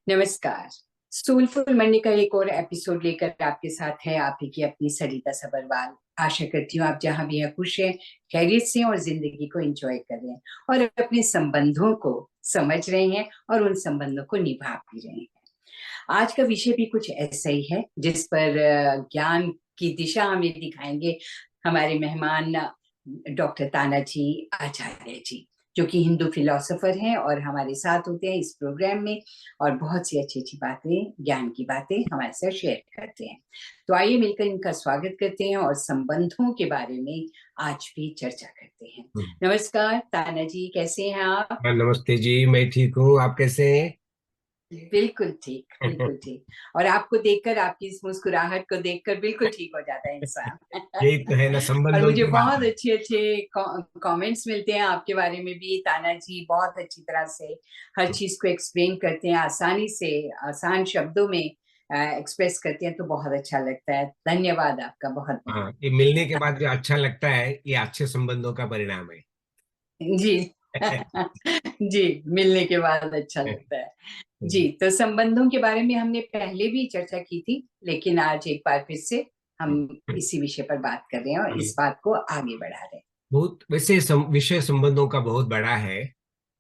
नमस्कार। Soulful Monday का एक और एपिसोड लेकर आपके साथ है आप ही की अपनी सरिता सबरवाल। आशा करती हूँ आप जहाँ भी हैं खुश हैं, खैरियत से हैं और जिंदगी को एंजॉय कर रहे हैं और अपने संबंधों को समझ रहे हैं और उन संबंधों को निभा भी रहे हैं। आज का विषय भी कुछ ऐसा ही है जिस पर ज्ञान की दिशा हमें दिखाएंगे हमारे मेहमान डॉक्टर तानाजी आचार्य जी, जो कि हिंदू फिलोसोफर हैं और हमारे साथ होते हैं इस प्रोग्राम में और बहुत सी अच्छी अच्छी बातें, ज्ञान की बातें हमारे साथ शेयर करते हैं। तो आइए मिलकर इनका स्वागत करते हैं और संबंधों के बारे में आज भी चर्चा करते हैं। नमस्कार ताना जी, कैसे हैं आप? हाँ, नमस्ते जी। मैं ठीक हूँ, आप कैसे हैं? बिल्कुल ठीक, बिल्कुल ठीक। और आपको देखकर, आपकी इस मुस्कुराहट को देखकर बिल्कुल ठीक हो जाता है इंसान। यही तो है ना, और संबंधों मुझे की बात बहुत है। अच्छे अच्छे कमेंट्स मिलते हैं आपके बारे में भी। ताना जी बहुत अच्छी तरह से हर चीज को एक्सप्लेन करते हैं, आसानी से आसान शब्दों में एक्सप्रेस करते हैं, तो बहुत अच्छा लगता है। धन्यवाद आपका, बहुत बहुत। हाँ, ये मिलने के बाद जो अच्छा लगता है, ये अच्छे संबंधों का परिणाम है। जी। जी, मिलने के बाद अच्छा लगता है। जी, तो संबंधों के बारे में हमने पहले भी चर्चा की थी, लेकिन आज एक बार फिर से हम इसी विषय पर बात कर रहे हैं और इस बात को आगे बढ़ा रहे हैं। बहुत वैसे विषय संबंधों का बहुत बड़ा है,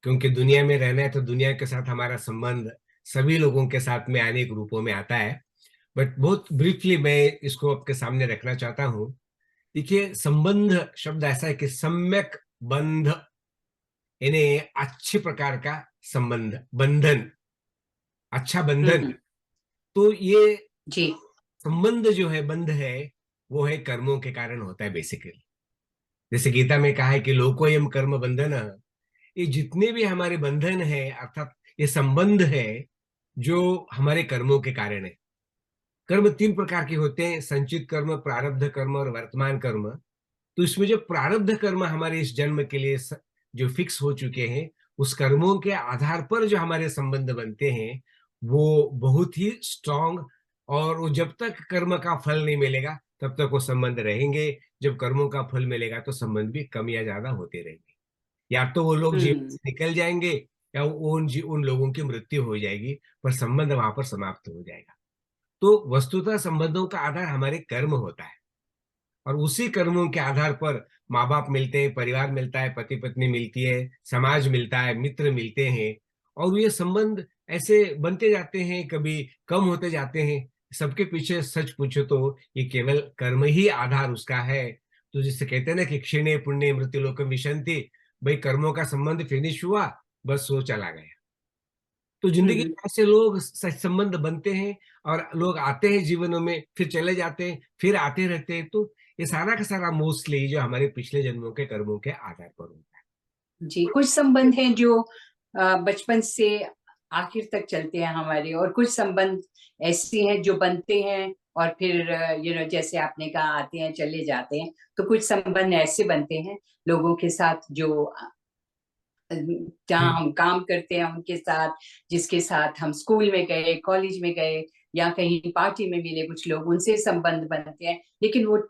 क्योंकि दुनिया में रहना है तो दुनिया के साथ हमारा संबंध सभी लोगों के साथ में अनेक रूपों में आता है। बट बहुत ब्रीफली मैं इसको आपके सामने रखना चाहता हूँ। देखिए, संबंध शब्द ऐसा है कि सम्यक बंध, यानी अच्छे प्रकार का संबंध, बंधन, अच्छा बंधन। हम्म। तो ये जी। संबंध जो है, बंध है, वो है कर्मों के कारण होता है बेसिकली। जैसे गीता में कहा है कि लोकोयम कर्म बंधन। ये जितने भी हमारे बंधन है, अर्थात ये संबंध है, जो हमारे कर्मों के कारण है। कर्म तीन प्रकार के होते हैं: संचित कर्म, प्रारब्ध कर्म और वर्तमान कर्म। तो इसमें जो प्रारब्ध कर्म हमारे इस जन्म के लिए जो फिक्स हो चुके हैं, उस कर्मों के आधार पर जो हमारे संबंध बनते हैं, वो बहुत ही स्ट्रांग। और वो जब तक कर्म का फल नहीं मिलेगा तब तक वो संबंध रहेंगे। जब कर्मों का फल मिलेगा तो संबंध भी कम या ज्यादा होते रहेंगे। या तो वो लोग जीवन हम्म। से निकल जाएंगे, या उन लोगों की मृत्यु हो जाएगी, पर संबंध वहां पर समाप्त हो जाएगा। तो वस्तुतः संबंधों का आधार हमारे कर्म होता है, और उसी कर्मों के आधार पर माँ बाप मिलते हैं, परिवार मिलता है, पति पत्नी मिलती है, समाज मिलता है, मित्र मिलते हैं। और ये संबंध ऐसे बनते जाते हैं, कभी कम होते जाते हैं। सबके पीछे सच पूछो तो ये केवल कर्म ही आधार उसका है। तो जिससे कहते हैं ना कि क्षीणे पुण्य मृत्यु लोकम विशंति। भाई, कर्मों का संबंध फिनिश हुआ, बस वो चला गया। तो जिंदगी हम्म। में ऐसे लोग सच संबंध बनते हैं, और लोग आते हैं जीवनों में, फिर चले जाते हैं, फिर आते रहते हैं। तो ये सारा का सारा मोस्टली जो हमारे पिछले जन्मों के कर्मों के आधार पर होता है। जी, कुछ संबंध हैं जो बचपन से आखिर तक चलते हैं हमारे, और कुछ संबंध ऐसे हैं जो बनते हैं और फिर जैसे आपने कहा आते हैं चले जाते हैं। तो कुछ संबंध ऐसे बनते हैं लोगों के साथ जो जहाँ हम्म। हम काम करते हैं उनके साथ, जिसके साथ हम स्कूल में गए, कॉलेज में गए या कहीं पार्टी में मिले, कुछ लोग उनसे संबंध बनते हैं, लेकिन वो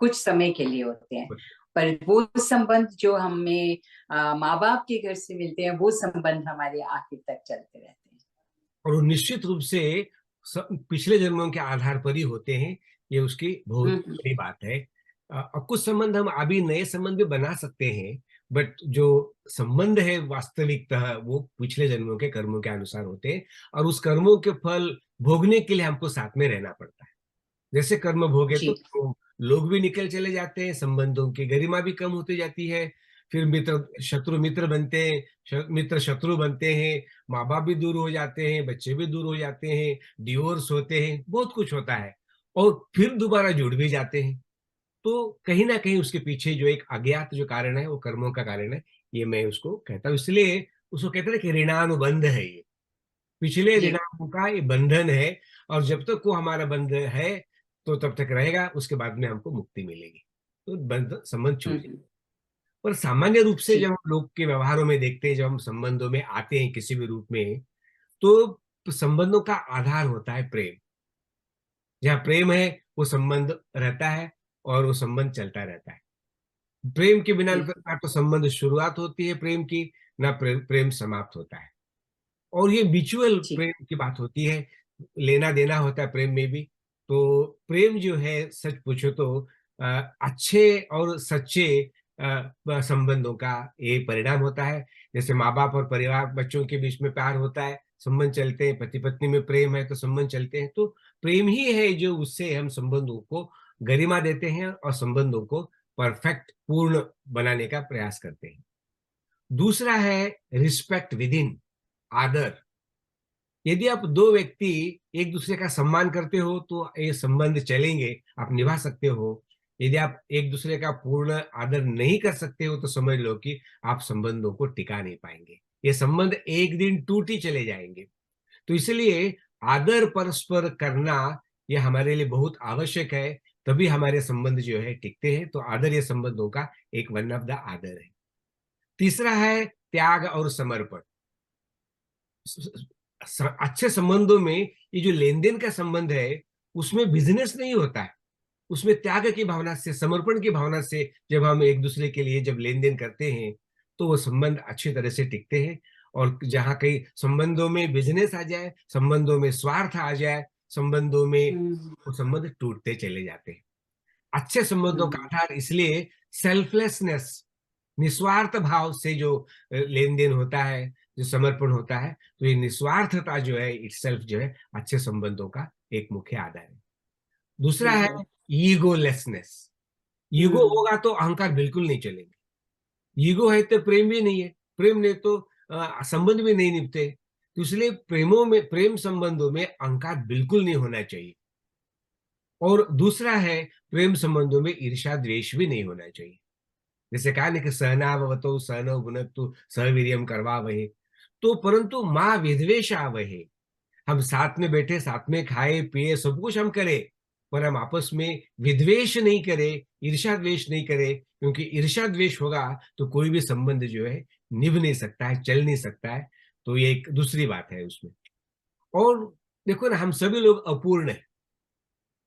कुछ समय के लिए होते हैं। पर वो संबंध जो हमें माँ बाप के घर से मिलते हैं, वो संबंध हमारे आखिर तक चलते रहते हैं। और वो निश्चित रूप से पिछले जन्मों के आधार पर ही होते हैं। ये उसकी बहुत हम्म। बड़ी बात है। अब कुछ संबंध हम अभी नए संबंध भी बना सकते हैं, बट जो संबंध है वास्तविकतः वो पिछले जन्मों के कर्मों के अनुसार होते हैं। और उस कर्मों के फल भोगने के लिए हमको साथ में रहना पड़ता है। जैसे कर्म भोगे जी। तो लोग भी निकल चले जाते हैं, संबंधों की गरिमा भी कम होती जाती है। फिर मित्र शत्रु मित्र बनते हैं, मित्र शत्रु बनते हैं, माँ बाप भी दूर हो जाते हैं, बच्चे भी दूर हो जाते हैं, डिवोर्स होते हैं, बहुत कुछ होता है। और फिर दोबारा जुड़ भी जाते हैं। तो कहीं ना कहीं उसके पीछे जो एक अज्ञात जो कारण है, वो कर्मों का कारण है। ये मैं उसको कहता हूँ, इसलिए उसको कहते हैं ना कि ऋणानुबंध है ये। पिछले जी। ऋणों का ये बंधन है। और जब तक वो हमारा बंध है तो तब तक रहेगा, उसके बाद में हमको मुक्ति मिलेगी। तो बंध संबंध छूट जाए। हम्म। पर सामान्य रूप से जब जी। हम लोग के व्यवहारों में देखते हैं, जब हम संबंधों में आते हैं किसी भी रूप में, तो संबंधों का आधार होता है प्रेम। जहाँ प्रेम है, वो संबंध रहता है, और वो संबंध चलता रहता है। प्रेम के बिना बिल्कुल। ना तो संबंध शुरुआत होती है प्रेम की, ना प्रेम समाप्त होता है। और ये म्यूचुअल जी। प्रेम की बात होती है, लेना देना होता है प्रेम में भी। तो प्रेम जो है सच पूछो तो अ, अच्छे और सच्चे संबंधों का ये परिणाम होता है। जैसे माँ बाप और परिवार बच्चों के बीच में प्यार होता है, संबंध चलते हैं, पति पत्नी में प्रेम है तो संबंध चलते हैं। तो प्रेम ही है जो उससे हम संबंधों को गरिमा देते हैं और संबंधों को परफेक्ट पूर्ण बनाने का प्रयास करते हैं। दूसरा है रिस्पेक्ट विद इन, आदर। यदि आप दो व्यक्ति एक दूसरे का सम्मान करते हो तो ये संबंध चलेंगे, आप निभा सकते हो। यदि आप एक दूसरे का पूर्ण आदर नहीं कर सकते हो तो समझ लो कि आप संबंधों को टिका नहीं पाएंगे, ये संबंध एक दिन टूट ही चले जाएंगे। तो इसलिए आदर परस्पर करना ये हमारे लिए बहुत आवश्यक है, तभी हमारे संबंध जो है टिकते हैं। तो आदर ये संबंधों का एक वन ऑफ द आदर है। तीसरा है त्याग और समर्पण। अच्छे संबंधों में ये जो लेन देन का संबंध है उसमें बिजनेस नहीं होता है, उसमें त्याग की भावना से, समर्पण की भावना से जब हम एक दूसरे के लिए जब लेन देन करते हैं तो वो संबंध अच्छी तरह से टिकते हैं। और जहाँ कहीं संबंधों में बिजनेस आ जाए, संबंधों में स्वार्थ आ जाए, संबंधों में, हम्म। वो संबंध टूटते चले जाते हैं। अच्छे संबंधों का हम्म। आधार इसलिए सेल्फलेसनेस, निस्वार्थ भाव से जो लेन देन होता है, जो समर्पण होता है, तो ये निस्वार्थता जो है इटसेल्फ जो है अच्छे संबंधों का एक मुख्य आधार है। दूसरा है हम्म। ईगोलेसनेस। ईगो हम्म। होगा तो अहंकार बिल्कुल नहीं चलेंगे। ईगो है तो प्रेम भी नहीं है, प्रेम नहीं तो संबंध भी नहीं निभते। तो इसलिए प्रेमों में, प्रेम संबंधों में अहंकार बिल्कुल नहीं होना चाहिए। और दूसरा है प्रेम संबंधों में ईर्ष्या द्वेष भी नहीं होना चाहिए। जैसे कहा ना कि सहनाववतौ सहनौ भुनक्तु सह वीर्यं करवावहै। तो परंतु माँ विद्वेषावहै, हम साथ में बैठे, साथ में खाए पिए, सब कुछ हम करें, पर हम आपस में विद्वेष नहीं करें, ईर्ष्या द्वेष नहीं करें। क्योंकि ईर्ष्या द्वेष होगा तो कोई भी संबंध जो है निभ नहीं सकता है, चल नहीं सकता है। तो ये एक दूसरी बात है उसमें। और देखो ना, हम सभी लोग अपूर्ण है,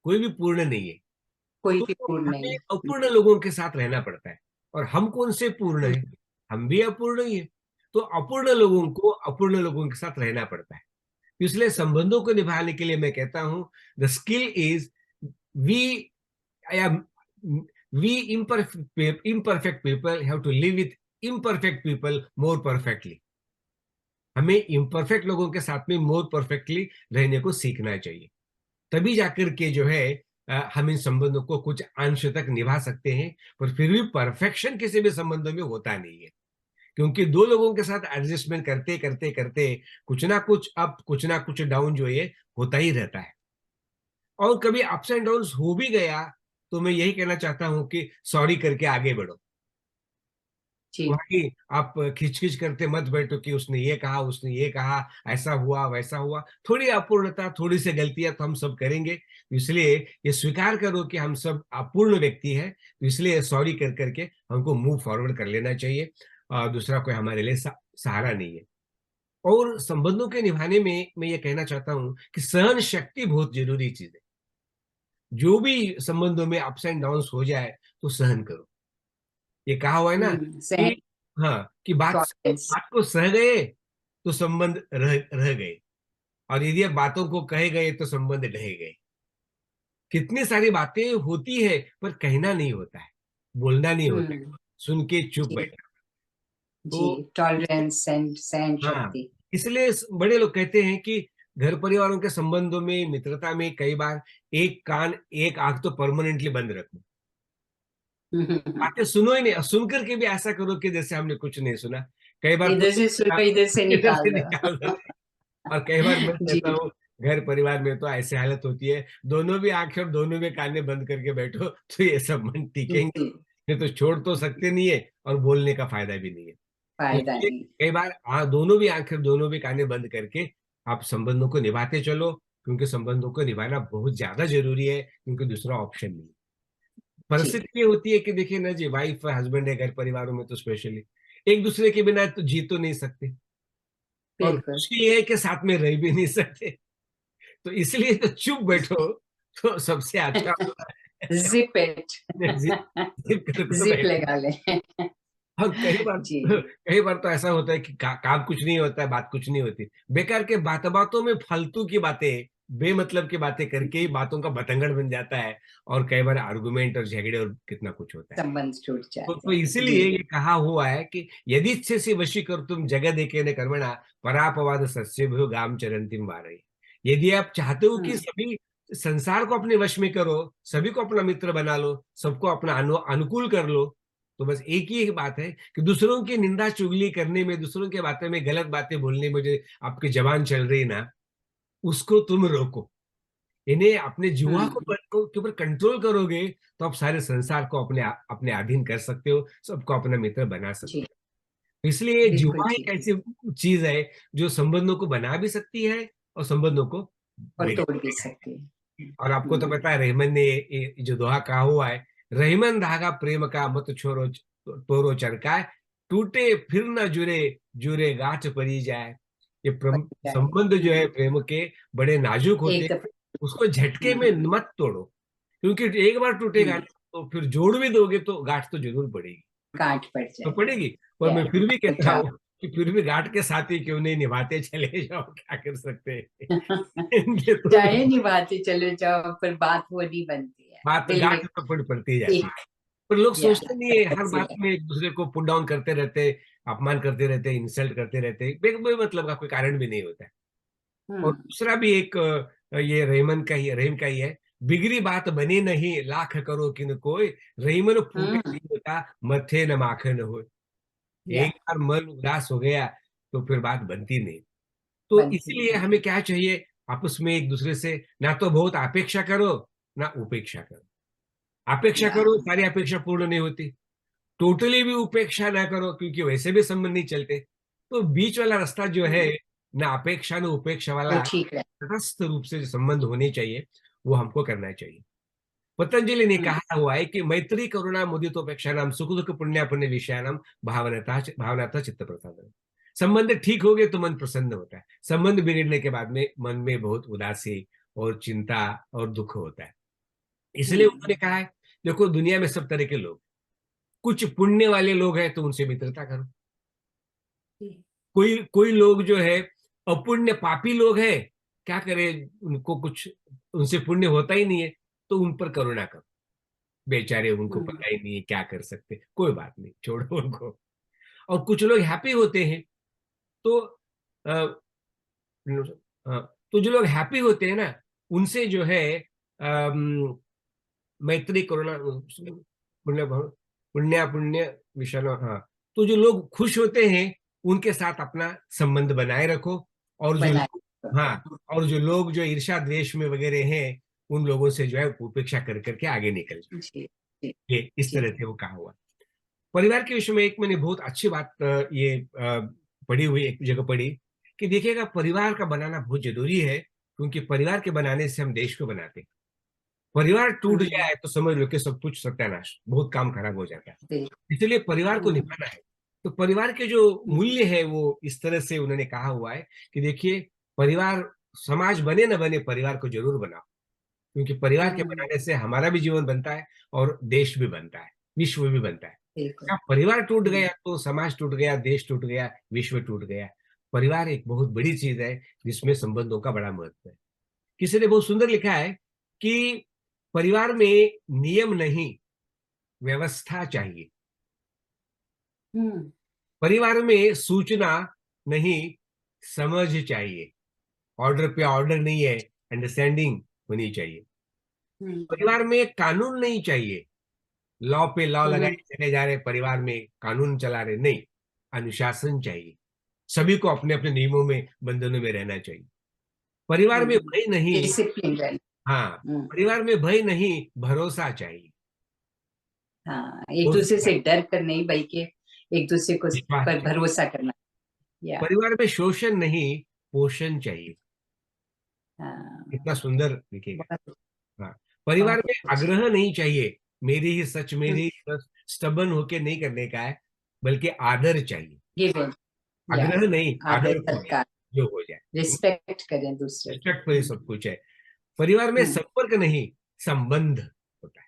कोई भी पूर्ण नहीं है। कोई तो भी पूर्ण नहीं हमें है। अपूर्ण लोगों के साथ रहना पड़ता है। और हम कौन से पूर्ण हम्म। है? हम भी अपूर्ण ही है। तो अपूर्ण लोगों को अपूर्ण लोगों के साथ रहना पड़ता है। इसलिए संबंधों को निभाने के लिए मैं कहता हूं, the skill is we we imperfect people have to live with imperfect people more perfectly। हमें इम्परफेक्ट लोगों के साथ में मोर परफेक्टली रहने को सीखना चाहिए। तभी जाकर के जो है हम इन संबंधों को कुछ अंश तक निभा सकते हैं। पर फिर भी परफेक्शन किसी भी संबंधों में होता नहीं है, क्योंकि दो लोगों के साथ एडजस्टमेंट करते करते करते कुछ ना कुछ अप, कुछ ना कुछ डाउन जो है होता ही रहता है। और कभी अप्स एंड डाउन हो भी गया तो मैं यही कहना चाहता हूं कि सॉरी करके आगे बढ़ो। जी। वही आप खिचखिच करते मत बैठो कि उसने ये कहा, उसने ये कहा, ऐसा हुआ वैसा हुआ। थोड़ी अपूर्णता, थोड़ी सी गलतियां तो हम सब करेंगे, तो इसलिए ये स्वीकार करो कि हम सब अपूर्ण व्यक्ति हैं। तो इसलिए सॉरी कर करके हमको मूव फॉरवर्ड कर लेना चाहिए। दूसरा कोई हमारे लिए सहारा नहीं है। और संबंधों के निभाने में मैं ये कहना चाहता हूँ कि सहन शक्ति बहुत जरूरी चीज है। जो भी संबंधों में अप्स एंड डाउन हो जाए तो सहन करो। ये कहा हुआ है ना सहन। कि, हाँ, कि टॉलरेंस। बात को सह गए तो संबंध रह रह गए, और यदि आप बातों को कहे गए तो संबंध ढह गए। कितनी सारी बातें होती है पर कहना नहीं होता है, बोलना नहीं होता है, हम्म। सुन के चुप जी। बैठना। तो जी। टॉलरेंस एंड सहन हाँ, शक्ति। इसलिए बड़े लोग कहते हैं कि घर परिवारों के संबंधों में, मित्रता में कई बार एक कान एक आंख तो परमानेंटली बंद रखो, बातें सुनो ही नहीं, और सुन करके भी ऐसा करो कि जैसे हमने कुछ नहीं सुना। कई बार तो इधर से सुन के इधर से इधर निकाल से दो। निकाल दो। और कई बार मैं जी। कहता हूँ घर परिवार में तो ऐसी हालत होती है, दोनों भी आंखें और दोनों भी कानें बंद करके बैठो तो ये संबंध टिकेंगे। जी। नहीं तो छोड़ तो सकते नहीं है और बोलने का फायदा भी नहीं है। तो फायदा इसलिए नहीं। कई बार दोनों भी आंखें, दोनों भी कानें बंद करके आप संबंधों को निभाते चलो, क्योंकि संबंधों को निभाना बहुत ज्यादा जरूरी है, क्योंकि दूसरा ऑप्शन नहीं है। जी। परिस्थिति ये होती है कि देखिए ना जी, वाइफ हस्बैंड है घर परिवारों में तो स्पेशली एक दूसरे के बिना तो जी तो नहीं सकते, और बिल्कुल। मुश्किल ये है कि साथ में रह भी नहीं सकते। तो इसलिए तो चुप बैठो तो सबसे अच्छा होता है। Zip it. जिप जिप करके जिप बैठो। लगा ले। और कई बार जी। कई बार तो ऐसा होता है कि काम कुछ नहीं होता है, बात कुछ नहीं होती, बेकार के बातों में फालतू की बातें, बेमतलब की बातें करके ही बातों का बतंगड़ बन जाता है, और कई बार आर्गुमेंट और झगड़े और कितना कुछ होता है। संबंध टूट तो जाते हैं। जी। इसीलिए ये कहा हुआ है कि यदिच्छसि वशीकर्तुम जगदेकेन कर्मणा परापवाद सस्यभ्यो गाम चरंतिम वारये। यदि आप चाहते हो कि हम्म। सभी संसार को अपने वश में करो, सभी को अपना मित्र बना लो, सबको अपना अनुकूल कर लो, तो बस एक ही बात है कि दूसरों की निंदा चुगली करने में, दूसरों के बातों में गलत बातें बोलने में जो आपकी जबान चल रही है ना, उसको तुम रोको। इन्हें अपने जुआ हम्म। के ऊपर कंट्रोल करोगे, तो आप सारे संसार को अपने अधीन कर सकते हो, सबको अपना मित्र बना जी। सकते हो। इसलिए बिल्कुल जुआ एक ठीक। ऐसी चीज है जो संबंधों को बना भी सकती है और संबंधों को और तोड़ भी बिगाड़। सकती है। और आपको तो पता है, रहमान ने ये जो दोहा कहा हुआ है, रहमान धागा प्रेम का मत छोड़ो तोरो चरकाए, टूटे फिर न जुरे, जुरे गांठ परी जाए। ये संबंध जो है प्रेम के बड़े नाजुक होते एक हैं, दफे। उसको झटके में हम्म। मत तोड़ो, क्योंकि एक बार टूटेगा हम्म। ना, तो फिर जोड़ भी दोगे तो गांठ तो जरूर पड़ेगी। गांठ पड़ तो जाएगी। पड़ेगी, पर या मैं फिर भी कहता खराब। हूँ कि फिर भी गांठ के साथ ही क्यों नहीं निभाते चले जाओ, क्या कर सकते हैं। ये चाहे तो निभाते चले जाओ, पर बात वो नहीं बनती है बात दिल में। गांठ तो पड़ती जाती है। एक। पर लोग या सोचते नहीं है, हर ऐसी बात है। में एक दूसरे को पुट डाउन करते रहते, अपमान करते रहते, इंसल्ट करते रहते, मतलब का कोई कारण भी नहीं होता है। और हम्म। दूसरा भी एक ये रहीम का ही है, बिगड़ी बात बनी नहीं लाख करो किन कोई, रहीमन फूटे हम्म। नहीं होता, मथे न माखन हो। या एक बार मन उदास हो गया तो फिर बात बनती नहीं। तो बनती इसीलिए नहीं। हमें क्या चाहिए, आपस में एक दूसरे से ना तो बहुत अपेक्षा करो, ना उपेक्षा करो। अपेक्षा या करो, सारी अपेक्षा पूर्ण नहीं होती। टोटली भी उपेक्षा ना करो, क्योंकि वैसे भी संबंध नहीं चलते। तो बीच वाला रास्ता जो है, ना अपेक्षा न उपेक्षा वो वाला ठीक है। तटस्थ रूप से जो संबंध होने चाहिए, वो हमको करना चाहिए। पतंजलि ने हम्म। कहा हुआ है कि मैत्री करुणा मुदितोपेक्षा नाम सुख दुख पुण्य पुण्य विषयानाम भावनाता चित्त प्रसाद। संबंध ठीक हो गए तो मन प्रसन्न होता है, संबंध बिगड़ने के बाद में मन में बहुत उदासी और चिंता और दुख होता है। इसलिए हम्म। उन्होंने कहा है, देखो दुनिया में सब तरह के लोग, कुछ पुण्य वाले लोग हैं तो उनसे मित्रता करो। कोई कोई लोग जो है अपुण्य पापी लोग हैं, क्या करें, उनको कुछ, उनसे पुण्य होता ही नहीं है, तो उन पर करुणा करो। बेचारे, उनको हम्म। पता ही नहीं है क्या कर सकते, कोई बात नहीं, छोड़ो उनको। और कुछ लोग हैप्पी होते हैं, तो अ, तो जो लोग हैप्पी होते हैं ना, उनसे जो है अम, मैत्री करुणा पुण्य पुण्य पुण्य विषण, हाँ। तो जो लोग खुश होते हैं, उनके साथ अपना संबंध बनाए रखो। और जो बनाए। लोग, हाँ, और जो लोग जो ईर्ष्या द्वेष में वगैरह हैं, उन लोगों से जो है उपेक्षा कर करके आगे निकल जाओ। जी। जी। ये इस जी। तरह से वो कहा हुआ। परिवार के विषय में एक मैंने बहुत अच्छी बात पढ़ी हुई, एक जगह पढ़ी, कि देखिएगा, परिवार का बनाना बहुत जरूरी है, क्योंकि परिवार के बनाने से हम देश को बनाते हैं। परिवार टूट हम्म। जाए तो समझ लो कि सब कुछ सत्यानाश, बहुत काम खराब हो जाता है। बिल्कुल। इसलिए परिवार को हम्म। निभाना है। तो परिवार के जो मूल्य है, वो इस तरह से उन्होंने कहा हुआ है कि देखिए, परिवार, समाज बने न बने, परिवार को जरूर बनाओ, क्योंकि परिवार के हम्म। बनाने से हमारा भी जीवन बनता है और देश भी बनता है, विश्व भी बनता है। बिल्कुल। क्या परिवार टूट गया हम्म। तो समाज टूट गया, देश टूट गया, विश्व टूट गया। परिवार एक बहुत बड़ी चीज है, जिसमें संबंधों का बड़ा महत्व है। किसी ने बहुत सुंदर लिखा है कि परिवार में नियम नहीं, व्यवस्था चाहिए। हम्म। परिवार में सूचना नहीं, समझ चाहिए। ऑर्डर पे ऑर्डर नहीं है, अंडरस्टैंडिंग होनी चाहिए। हम्म। परिवार में कानून नहीं चाहिए, लॉ पे लॉ लगाए हम्म। चले जा रहे, परिवार में कानून चला रहे, नहीं। अनुशासन चाहिए, सभी को अपने अपने नियमों में, बंधनों में रहना चाहिए। परिवार में भय नहीं, डिसिप्लिन रहना। हाँ, हम्म। परिवार में भय नहीं, भरोसा चाहिए। हाँ, एक हो दूसरे सकता से है डर कर नहीं, बल्कि एक दूसरे को विश्वास पर चाहिए। भरोसा करना। या परिवार में शोषण नहीं, पोषण चाहिए। हाँ। कितना सुंदर लिखेगा। बहुत। हाँ, परिवार बहुत में अच्छी। आग्रह नहीं चाहिए, मेरी ही सच, हम्म। मेरी ही सच, स्टबन होके नहीं करने का है, बल्कि आदर चाहिए। गिवन। या आग्रह नहीं, आदर आदर पूर्वक सत्कार। जो हो जाए। रिस्पेक्ट करें दूसरे को। रिस्पेक्ट पर ही सब कुछ है। परिवार में हम्म। संपर्क नहीं, संबंध होता है।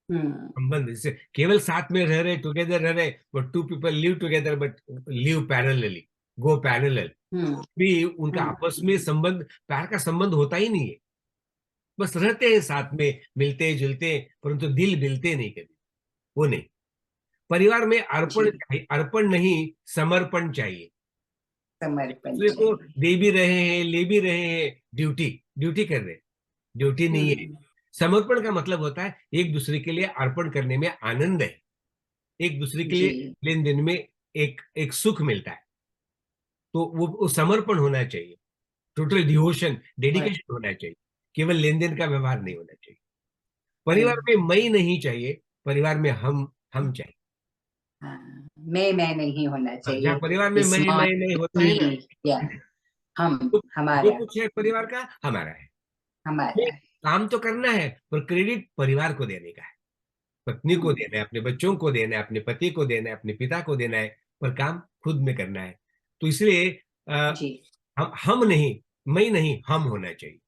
संबंध, जैसे केवल साथ में रह रहे, टुगेदर रह रहे, but two people live together but live parallelly, go parallel, भी उनका आपस में संबंध, प्यार का संबंध होता ही नहीं है। बस रहते हैं साथ में, मिलते जुलते, परंतु दिल मिलते नहीं कभी, वो नहीं। परिवार में अर्पण चाहिए, अर्पण नहीं समर्पण चाहिए। समर्पण दूसरे को चाहिए। दे भी रहे हैं, ले भी रहे हैं, ड्यूटी ड्यूटी कर रहे हैं, ड्यूटी नहीं है। समर्पण का मतलब होता है एक दूसरे के लिए अर्पण करने में आनंद है, एक दूसरे के लिए जी लेन देन में एक एक सुख मिलता है। तो वो समर्पण होना चाहिए, टोटल डिवोशन, और डेडिकेशन होना चाहिए, केवल लेन देन का व्यवहार नहीं होना चाहिए। परिवार नहीं। में मैं नहीं चाहिए, परिवार में हम चाहिए। हाँ, मैं नहीं होना हाँ, जहाँ चाहिए। परिवार में इस मैं होता है ना, मी, या हम, तो जो हमारा, कुछ है परिवार का हमारा है। हमारा ये है। काम तो करना है, पर क्रेडिट परिवार को देने का है, पत्नी को देना है, अपने बच्चों को देना है, अपने पति को देना है, अपने पिता को देना है, पर काम खुद में करना है। तो इसलिए जी हम नहीं, मैं नहीं, हम होना चाहिए।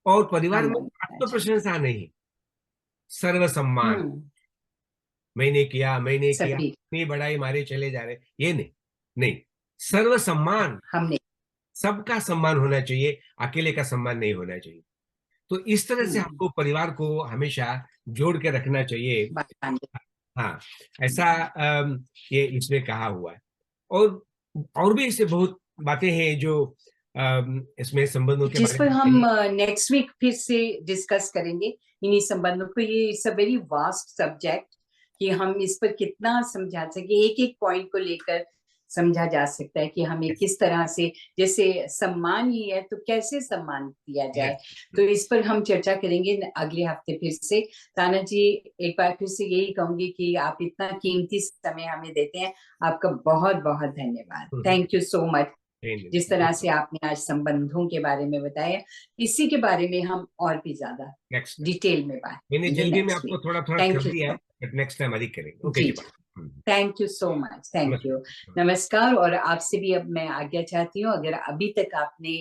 और परिवार हम में होना आत्म चाहिए। प्रशंसा नहीं, सर्व सम्मान। हम्म। मैंने किया, सभी। अपनी बड़ाई मारे चले जा रहे, ये नहीं, नहीं, सर्व सम्मान, हमने। सबका सम्मान होना चाहिए, अकेले का सम्मान नहीं होना चाहिए। तो इस तरह से हम्म। हमको परिवार को हमेशा जोड़ के रखना चाहिए। बांधे। हाँ, ऐसा ये इसमें कहा हुआ है। और और भी इससे बहुत बातें हैं जो इसमें संबंधों के जिस बारे पर में हम कही। नेक्स्ट वीक फिर से डिस्कस करेंगे इन्हीं संबंधों को। ये it's a very vast subject कि हम इस पर कितना समझा सके, एक एक पॉइंट को लेकर समझा जा सकता है कि हमें यस, किस तरह से, जैसे सम्मान ही है तो कैसे सम्मान दिया जाए। यस, तो इस पर हम चर्चा करेंगे अगले हफ्ते फिर से। ताना जी, एक बार फिर से यही कहूंगी कि आप इतना कीमती समय हमें देते हैं, आपका बहुत बहुत धन्यवाद। Thank you so much. जिस तरह से आपने आज संबंधों के बारे में बताया, इसी के बारे में हम और भी ज्यादा नेक्स्ट, डिटेल में बात मैंने करेंगे जल्दी में नेक्स्ट आपको वीक। थोड़ा थोड़ा कर थैंक यू दिया है, सो। बट नेक्स्ट टाइम अधिक करेंगे। ओके जी जी, जी, bye. Thank you so much, thank you. नमस्कार। नमस्कार। और आपसे भी अब मैं आज्ञा चाहती हूँ, अगर अभी तक आपने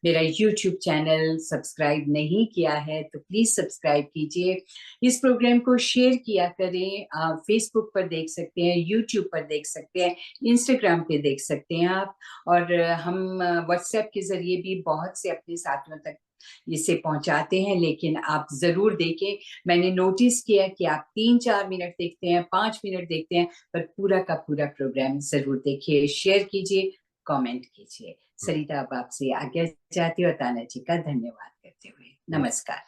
मेरा यूट्यूब चैनल सब्सक्राइब नहीं किया है तो प्लीज सब्सक्राइब कीजिए। इस प्रोग्राम को शेयर किया करें। फेसबुक पर देख सकते हैं, यूट्यूब पर देख सकते हैं, इंस्टाग्राम पे देख सकते हैं आप। और हम व्हाट्सएप के जरिए भी बहुत से अपने साथियों तक इसे पहुंचाते हैं, लेकिन आप जरूर देखें। मैंने नोटिस किया कि आप 3-4 मिनट देखते हैं, 5 मिनट देखते हैं, पर पूरा का पूरा प्रोग्राम जरूर देखिए, शेयर कीजिए, कमेंट कीजिए। सरिता अब आपसे आज्ञा चाहती हूँ और ताना जी का धन्यवाद करते हुए नमस्कार।